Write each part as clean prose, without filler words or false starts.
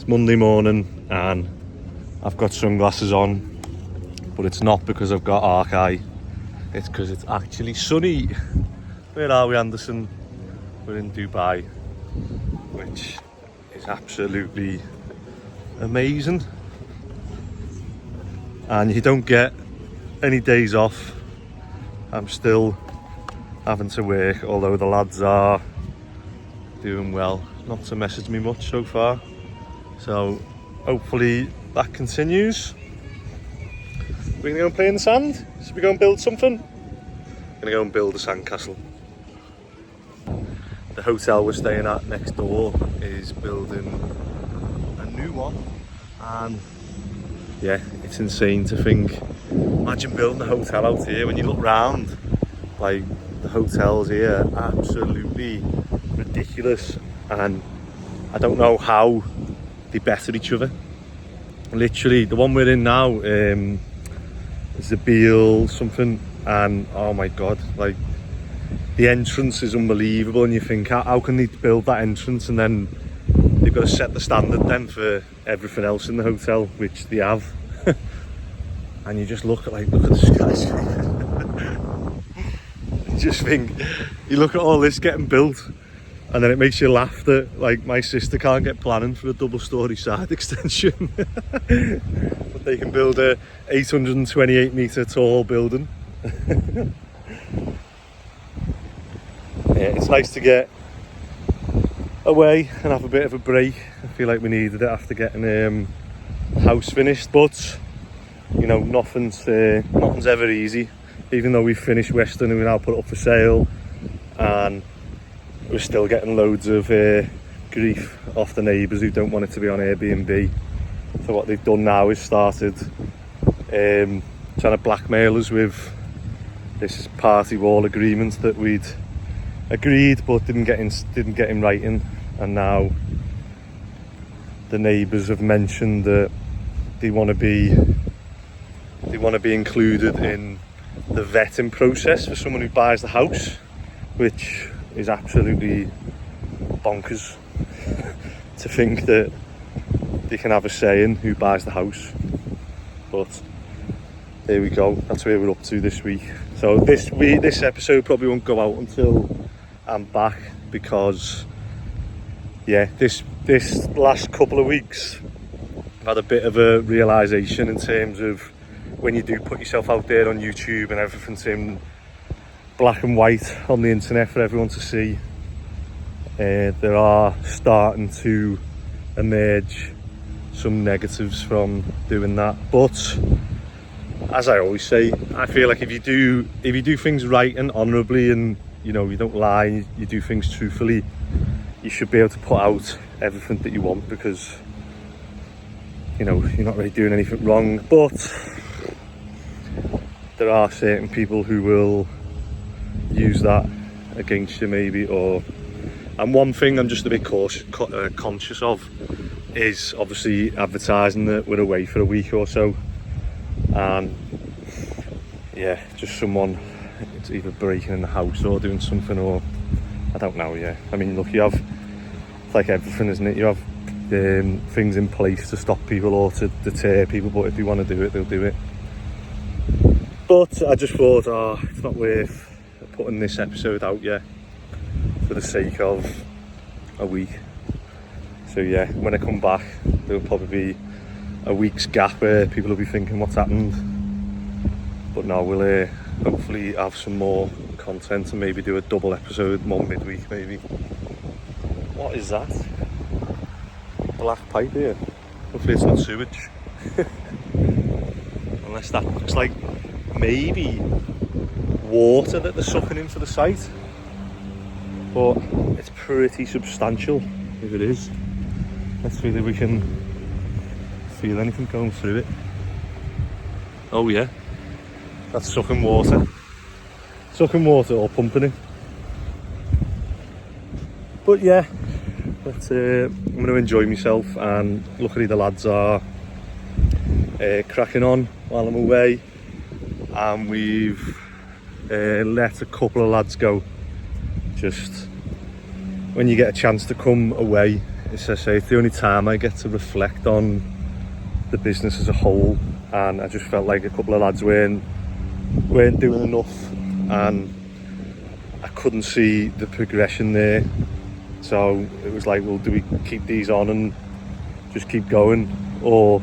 Monday morning and I've got sunglasses on, but it's not because I've got arc eye, it's because it's actually sunny. Where are we, Anderson? We're in Dubai, which is absolutely amazing. And you don't get any days off. I'm still having to work, although the lads are doing well not to message me much so far. So hopefully that continues. We're gonna go and play in the sand. Should we go and build something? I'm gonna go and build a sandcastle. The hotel we're staying at next door is building a new one, and yeah, it's insane to think, imagine building a hotel out here. When you look round, like, the hotels here are absolutely ridiculous, and I don't know how they better each other. Literally, the one we're in now is Zabeel something, and oh my god, like, the entrance is unbelievable, and you think, how can they build that entrance, and then they've got to set the standard then for everything else in the hotel, which they have. And you just look at the skyscraper. You just think, you look at all this getting built, and then it makes you laugh that, like, my sister can't get planning for a double-storey side extension. But they can build a 828 metre tall building. Yeah, it's nice to get away and have a bit of a break. I feel like we needed it after getting the house finished, but you know, nothing's ever easy. Even though we've finished Western and we now put it up for sale, and we're still getting loads of grief off the neighbours who don't want it to be on Airbnb. So what they've done now is started trying to blackmail us with this party wall agreement that we'd agreed but didn't get in writing, and now the neighbours have mentioned that they want to be included in the vetting process for someone who buys the house, which is absolutely bonkers. To think that they can have a say in who buys the house. But there we go, that's where we're up to this week. So this episode probably won't go out until I'm back, because yeah, this last couple of weeks I've had a bit of a realisation in terms of when you do put yourself out there on YouTube and everything's in black and white on the internet for everyone to see. There are starting to emerge some negatives from doing that, but as I always say, I feel like if you do things right and honourably, and you know, you don't lie, you do things truthfully, you should be able to put out everything that you want, because you know, you're not really doing anything wrong. But there are certain people who will use that against you maybe, and one thing I'm just a bit conscious of is obviously advertising that we're away for a week or so, and yeah, just someone, it's either breaking in the house or doing something, or I don't know. Yeah, I mean, look, you have, it's like everything, isn't it? You have things in place to stop people or to deter people, but if they want to do it, they'll do it. But I just thought, it's not worth putting this episode out yet for the sake of a week. So yeah, when I come back, there'll probably be a week's gap where people will be thinking, what's happened? But now we'll hopefully have some more content and maybe do a double episode, one midweek maybe. What is that? Black pipe here. Hopefully it's not sewage. Unless that looks like maybe water that they're sucking into the site. But it's pretty substantial if it is. Let's see if we can feel anything going through it. Oh yeah, that's sucking water. Sucking water or pumping it. But yeah, I'm going to enjoy myself, and luckily the lads are cracking on while I'm away, and we've let a couple of lads go. Just when you get a chance to come away, it's the only time I get to reflect on the business as a whole, and I just felt like a couple of lads weren't doing enough, and I couldn't see the progression there. So it was like, well, do we keep these on and just keep going, or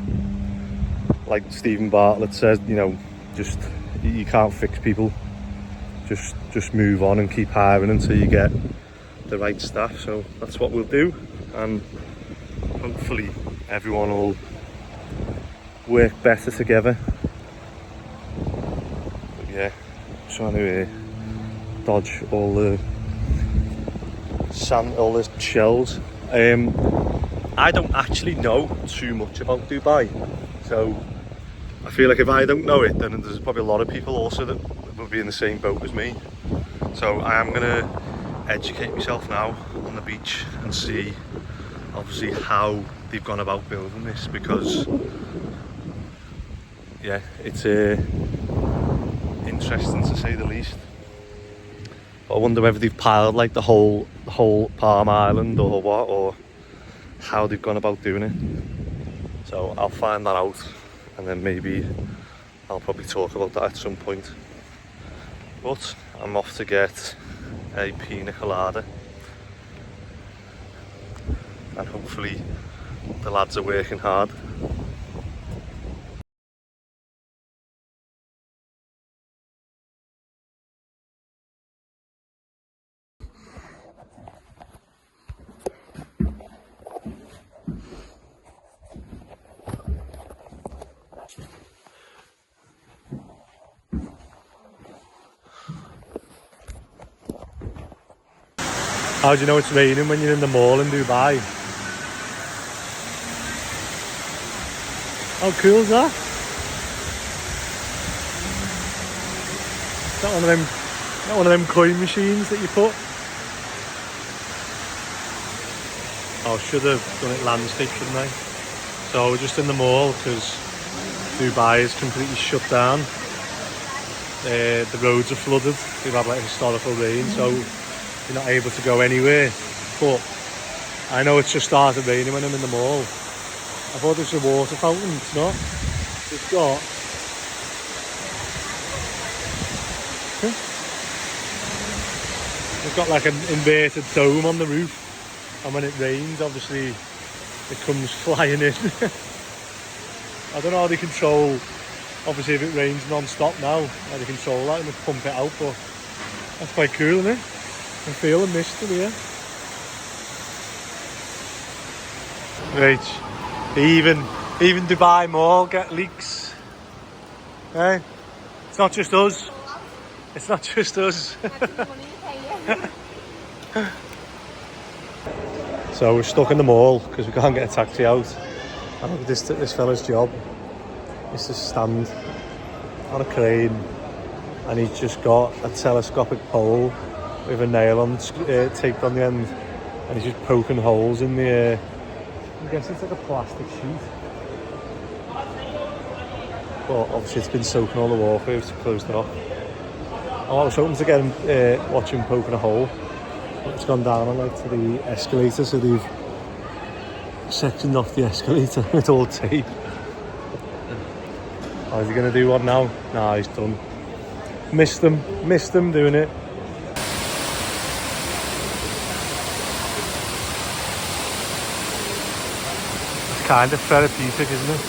like Stephen Bartlett says, you know, just you can't fix people. Just move on and keep hiring until you get the right staff. So that's what we'll do, and hopefully everyone will work better together. But yeah, trying to dodge all the sand, all the shells. I don't actually know too much about Dubai, so I feel like if I don't know it, then there's probably a lot of people also that will be in the same boat as me. So I am gonna educate myself now on the beach and see obviously how they've gone about building this, because yeah, it's interesting to say the least. But I wonder whether they've piled like the whole Palm Island or what, or how they've gone about doing it. So I'll find that out, and then maybe I'll probably talk about that at some point. But I'm off to get a pina colada, and hopefully the lads are working hard. How do you know it's raining when you're in the mall in Dubai? How cool is that? Is that one of them coin machines that you put? Oh, should have done it landscape, shouldn't I? So we're just in the mall because Dubai is completely shut down. The roads are flooded. We've had like historical rain, so you're not able to go anywhere. But I know it's just started raining when I'm in the mall. I thought it was a water fountain. It's not. It's got like an inverted dome on the roof, and when it rains, obviously it comes flying in. I don't know how they control, obviously if it rains non-stop now, how they control that and they pump it out, but that's quite cool, isn't it? I'm feeling mist in here. Right, even Dubai Mall get leaks. Hey, it's not just us. It's not just us. So we're stuck in the mall because we can't get a taxi out. And this fella's job is to stand on a crane, and he's just got a telescopic pole with a nail on taped on the end, and he's just poking holes in the I guess it's like a plastic sheet, but obviously it's been soaking all the water, it's closed it off. I was hoping to get him watch him poking a hole, but it's gone down on like to the escalator, so they've sectioned off the escalator with all tape. Oh, is he going to do one now? Nah, he's done. Missed them doing it. It's kind of therapeutic, isn't it?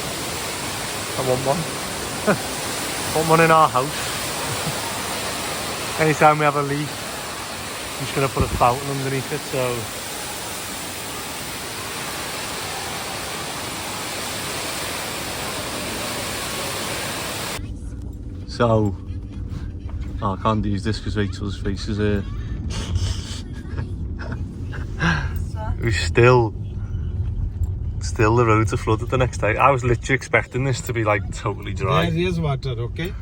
I want one. I want one in our house. Anytime we have a leak, I'm just going to put a fountain underneath it, so oh, I can't use this because Rachel's face is here. We still the roads are flooded the next day. I was literally expecting this to be like totally dry. There is water, okay?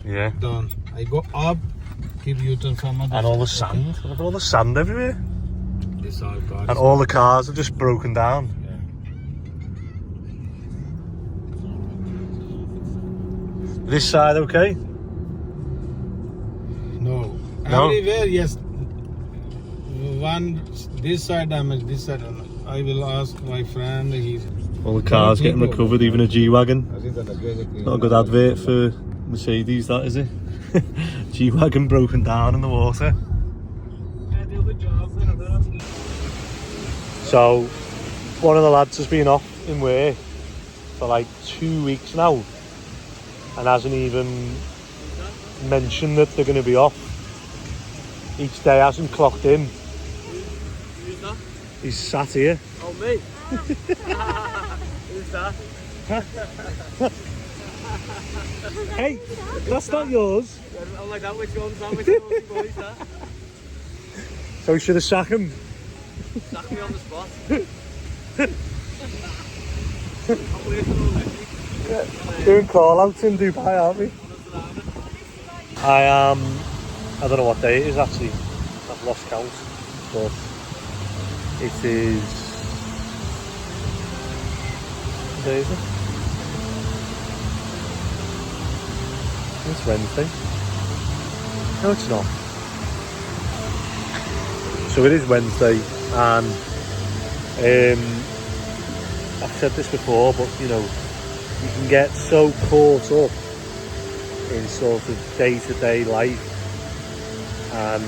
Yeah. Down. I go up, keep U-turn from other and all the side, sand. okay? Look at all the sand everywhere. This all cars. And all the cars are just broken down. Yeah. This side okay? No. Everywhere, yes. One, this side damage, this side, I will ask my friend. He's All the cars getting recovered, even a G-Wagon. Not a good advert for Mercedes, that is it? G-Wagon broken down in the water. So, one of the lads has been off in work for like 2 weeks now and hasn't even mentioned that they're going to be off. Each day hasn't clocked in. Who's that? He's sat here. Oh, me? Who's that? Hey, that's not yours. I'm like that, which one's that? Which one's the boys that? So we should have sacked him. Sack me on the spot. I'm working all next week. Doing call outs in Dubai, aren't we? I don't know what day it is actually. I've lost count, but it is. What day is it? It's Wednesday. No, it's not. So it is Wednesday, and I've said this before, but you know, you can get so caught up in sort of day-to-day life and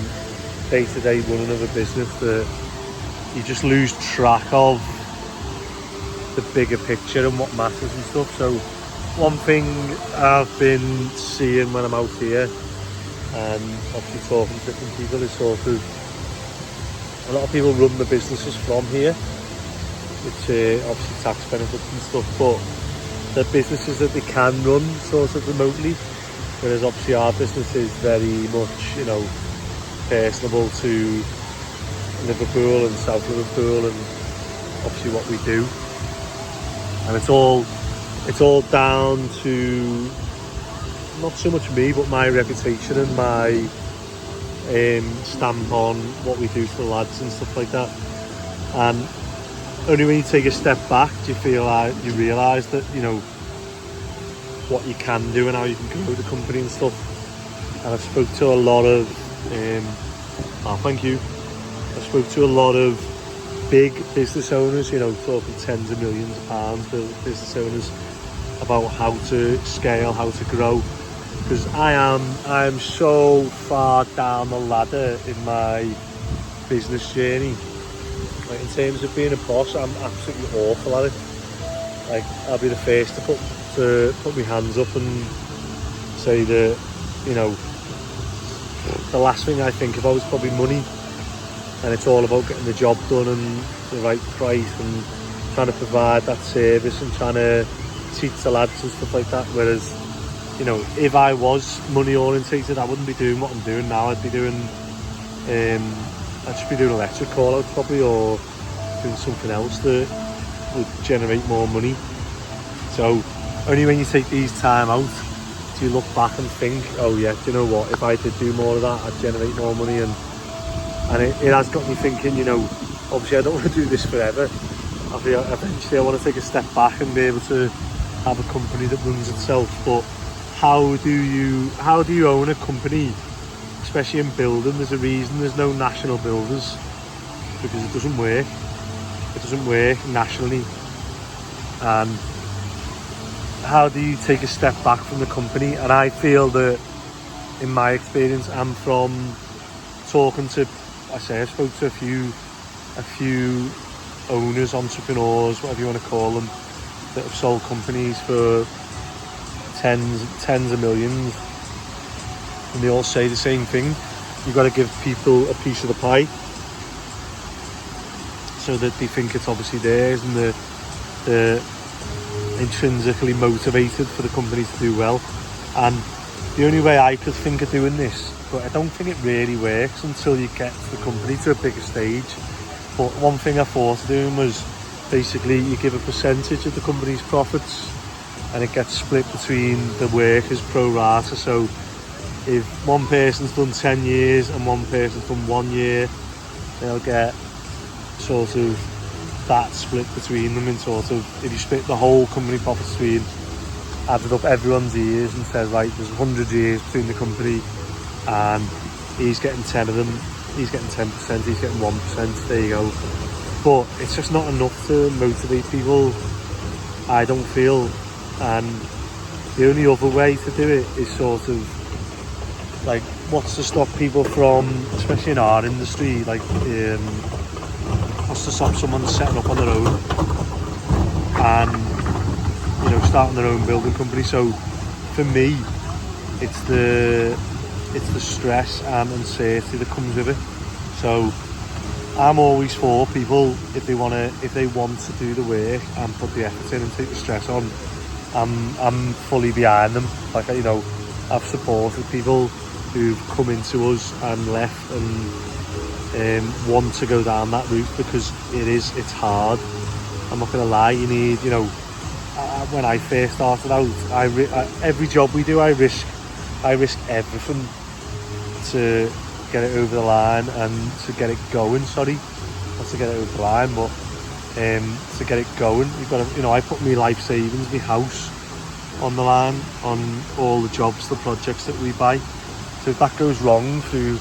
day-to-day running of a business that you just lose track of the bigger picture and what matters and stuff. So one thing I've been seeing when I'm out here and obviously talking to different people is sort of a lot of people run the businesses from here, which obviously tax benefits and stuff, but they're businesses that they can run sort of remotely, whereas obviously our business is very much, you know, personable to Liverpool and South Liverpool and obviously what we do, and it's all down to not so much me but my reputation and my stamp on what we do for the lads and stuff like that. And only when you take a step back do you feel like you realise that, you know, what you can do and how you can grow the company and stuff. And I've spoke to a lot of thank you. I spoke to a lot of big business owners, you know, talking tens of millions of pounds business owners, about how to scale, how to grow. Because I am so far down the ladder in my business journey. Like in terms of being a boss, I'm absolutely awful at it. Like I'll be the first to put my hands up and say that, you know, the last thing I think about is probably money, and it's all about getting the job done and the right price and trying to provide that service and trying to teach the lads and stuff like that. Whereas, you know, if I was money orientated, I wouldn't be doing what I'm doing now. I'd be doing I'd just be doing electric call outs probably, or doing something else that would generate more money. So only when you take these time out do you look back and think, oh yeah, do you know what, if I did do more of that, I'd generate more money. And it has got me thinking, you know, obviously I don't want to do this forever. Eventually I want to take a step back and be able to have a company that runs itself. But how do you own a company, especially in building? There's a reason there's no national builders, because it doesn't work. It doesn't work nationally. And how do you take a step back from the company? And I feel that, in my experience, and from talking to, I spoke to a few owners, entrepreneurs, whatever you want to call them, that have sold companies for tens of millions, and they all say the same thing: you've got to give people a piece of the pie, so that they think it's obviously theirs, and they're intrinsically motivated for the company to do well. And the only way I could think of doing this, but I don't think it really works until you get the company to a bigger stage. But one thing I thought of doing was basically you give a percentage of the company's profits and it gets split between the workers pro rata. So if one person's done 10 years and one person's done 1 year, they'll get sort of that split between them. And sort of, if you split the whole company profits between, added up everyone's years and said, right, there's 100 years between the company and he's getting 10 of them, he's getting 10%, he's getting 1%, there you go. but it's just not enough to motivate people, I don't feel. And the only other way to do it is sort of like, what's to stop people from, especially in our industry, like what's to stop someone setting up on their own and, you know, starting their own building company. So for me, it's the stress and uncertainty that comes with it. So I'm always for people, if they want to do the work and put the effort in and take the stress on, I'm fully behind them. Like, you know, I've supported people who've come into us and left and want to go down that route, because it's hard. I'm not gonna lie, you need, you know, when I first started out, every job we do, I risk everything to get it over the line and to get it going. Sorry, not to get it over the line, but to get it going, you've got to, you know, I put my life savings, my house on the line on all the jobs, the projects that we buy. So if that goes wrong through,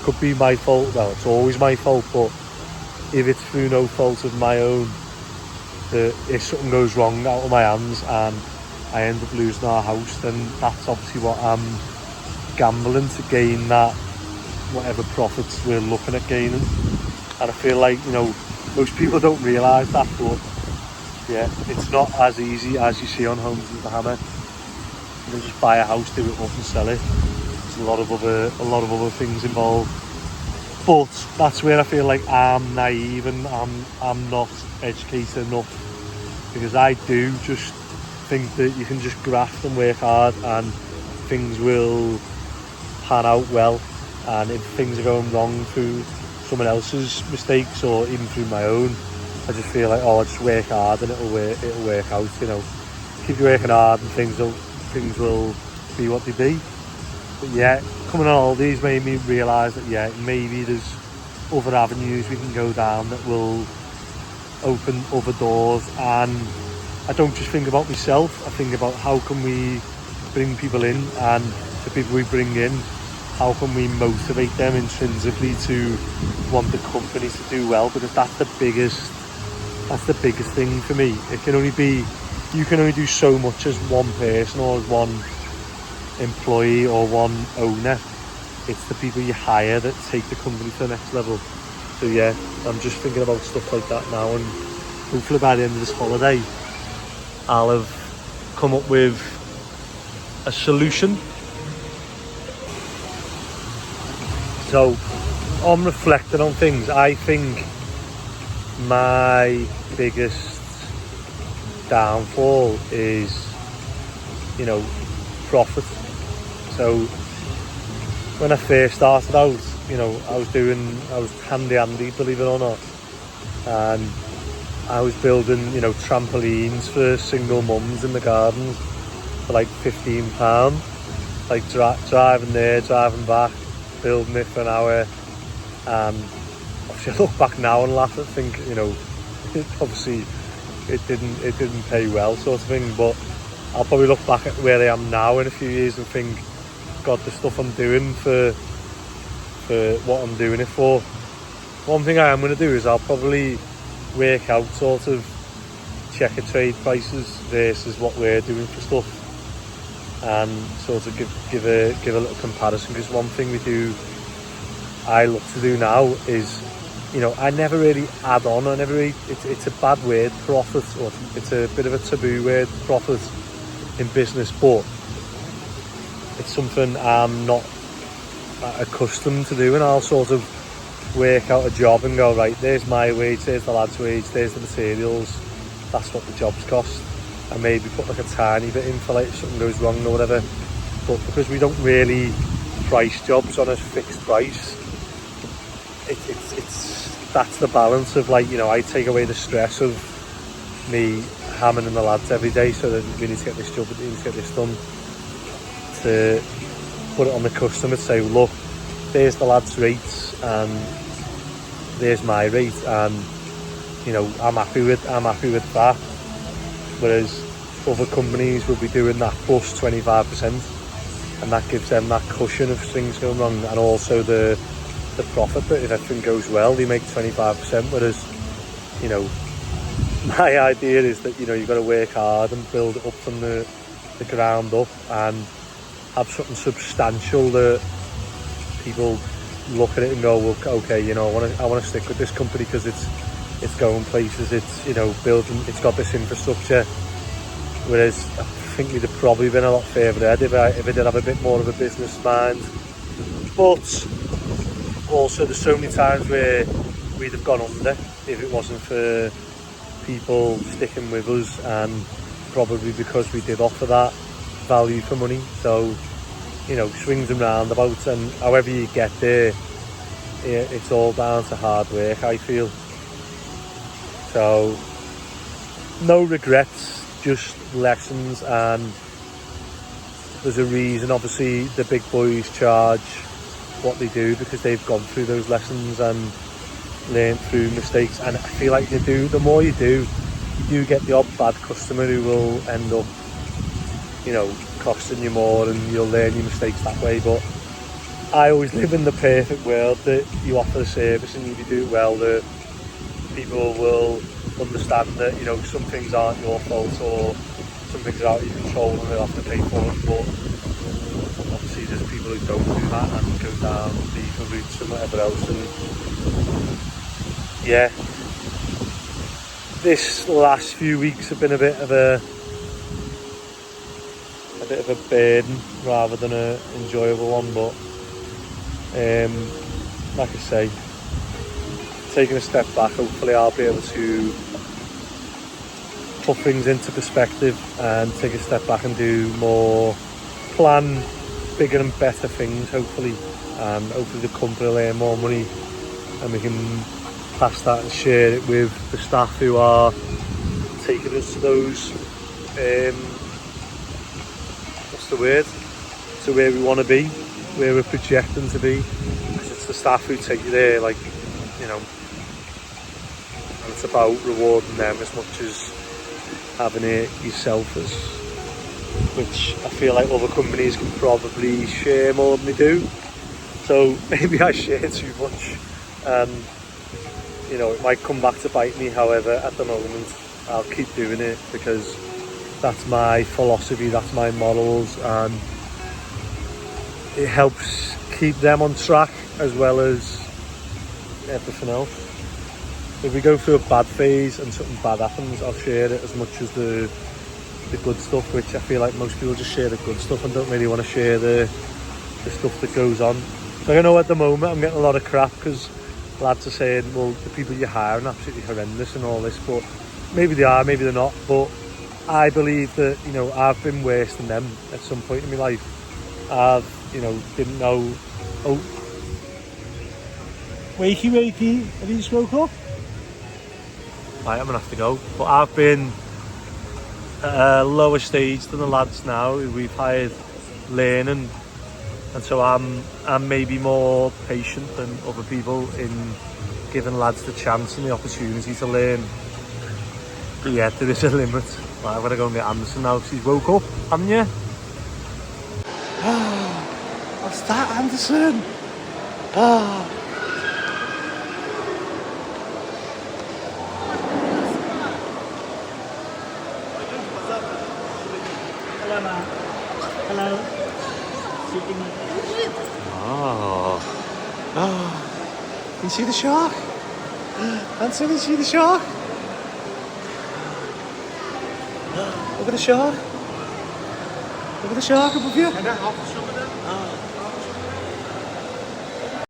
could be my fault, well, it's always my fault, but if it's through no fault of my own, if something goes wrong out of my hands and I end up losing our house, then that's obviously what I'm gambling to gain, that whatever profits we're looking at gaining. And I feel like, you know, most people don't realise that, but yeah, it's not as easy as you see on Homes with the Hammer. You know, just buy a house, do it up and sell it. There's a lot of other things involved. But that's where I feel like I'm naive and I'm not educated enough, because I do just think that you can just graft and work hard and things will pan out well. And if things are going wrong through someone else's mistakes or even through my own, I just feel like, I'll just work hard and it'll work out, you know. Keep working hard and things will be what they be. But yeah, coming on all these made me realise that, yeah, maybe there's other avenues we can go down that will open other doors. And I don't just think about myself, I think about how can we bring people in, and the people we bring in, how can we motivate them intrinsically to want the company to do well, because that's the biggest thing for me. You can only do so much as one person or as one employee or one owner. It's the people you hire that take the company to the next level. So yeah, I'm just thinking about stuff like that now, and hopefully by the end of this holiday I'll have come up with a solution. So on reflecting on things, I think my biggest downfall is, you know, profit. So when I first started out, you know, I was handy, believe it or not, and I was building, you know, trampolines for single mums in the gardens for like £15, like driving there, driving back, building it for an hour. And obviously I look back now and laugh and think, you know, obviously it didn't pay well, sort of thing. But I'll probably look back at where I am now in a few years and think, God, the stuff I'm doing for what I'm doing it for. One thing I am going to do is I'll probably work out sort of checker trade prices versus what we're doing for stuff, and sort of give a little comparison. Because one thing I look to do now is, you know, I never really add on, it's a bad word, profit, or it's a bit of a taboo word, profit, in business, but it's something I'm not accustomed to doing. I'll sort of work out a job and go, right, there's my wage, there's the lad's wage, there's the materials, that's what the job's cost, and maybe put like a tiny bit in for like if something goes wrong or whatever. But because we don't really price jobs on a fixed price, it's that's the balance of, like, you know, I take away the stress of me hammering the lads every day, so that we need to get this job, we need to get this done, to put it on the customer, to say, look, there's the lads' rates and there's my rate, and, you know, I'm happy with that. Whereas other companies will be doing that plus 25%, and that gives them that cushion of things going wrong, and also the profit that if everything goes well they make 25%, whereas you know, my idea is that, you know, you've got to work hard and build it up from the ground up and have something substantial that people look at it and go, well, okay, you know, I want to stick with this company because it's going places, it's, you know, building, it's got this infrastructure. Whereas I think we'd have probably been a lot further ahead if I did have a bit more of a business mind. But also there's so many times where we'd have gone under if it wasn't for people sticking with us, and probably because we did offer that value for money. So, you know, swings and roundabouts, and however you get there, it's all down to hard work, I feel. So no regrets, just lessons, and there's a reason obviously the big boys charge what they do, because they've gone through those lessons and learned through mistakes. And I feel like the more you do get the odd bad customer who will end up, you know, costing you more, and you'll learn your mistakes that way. But I always live in the perfect world that you offer a service, and if you do it well, that people will understand that, you know, some things aren't your fault or some things are out of your control and they'll have to pay for it. But obviously there's people who don't do that and go down legal routes and whatever else. And yeah, this last few weeks have been a bit of a burden rather than an enjoyable one. But like I say, taking a step back, hopefully I'll be able to put things into perspective and take a step back and do more, plan bigger and better things, hopefully, and hopefully the company will earn more money and we can pass that and share it with the staff who are taking us to those what's the word, to where we want to be, where we're projecting to be, because it's the staff who take you there, like, you know. And it's about rewarding them as much as having it yourself, as which I feel like other companies can probably share more than they do. So maybe I share too much, and you know, it might come back to bite me. However, at the moment I'll keep doing it because that's my philosophy, that's my morals, and it helps keep them on track as well as everything else. If we go through a bad phase and something bad happens, I'll share it as much as the good stuff, which I feel like most people just share the good stuff and don't really want to share the stuff that goes on. So I know at the moment I'm getting a lot of crap because lads are saying, well, the people you're hiring are absolutely horrendous and all this, but maybe they are, maybe they're not. But I believe that, you know, I've been worse than them at some point in my life. I've, you know, didn't know, oh, wakey, have you just woke up? Right, I'm gonna have to go. But I've been at a lower stage than the lads now who we've hired learning, and so I'm maybe more patient than other people in giving lads the chance and the opportunity to learn. But yeah, there is a limit. Right, I'm gonna go and get Anderson now because he's woke up, haven't you? What's that, Anderson? Hello. Sitting. Can you see the shark? Anderson, can you see the shark? Look at the shark. Look at the shark above you. And I have to show them.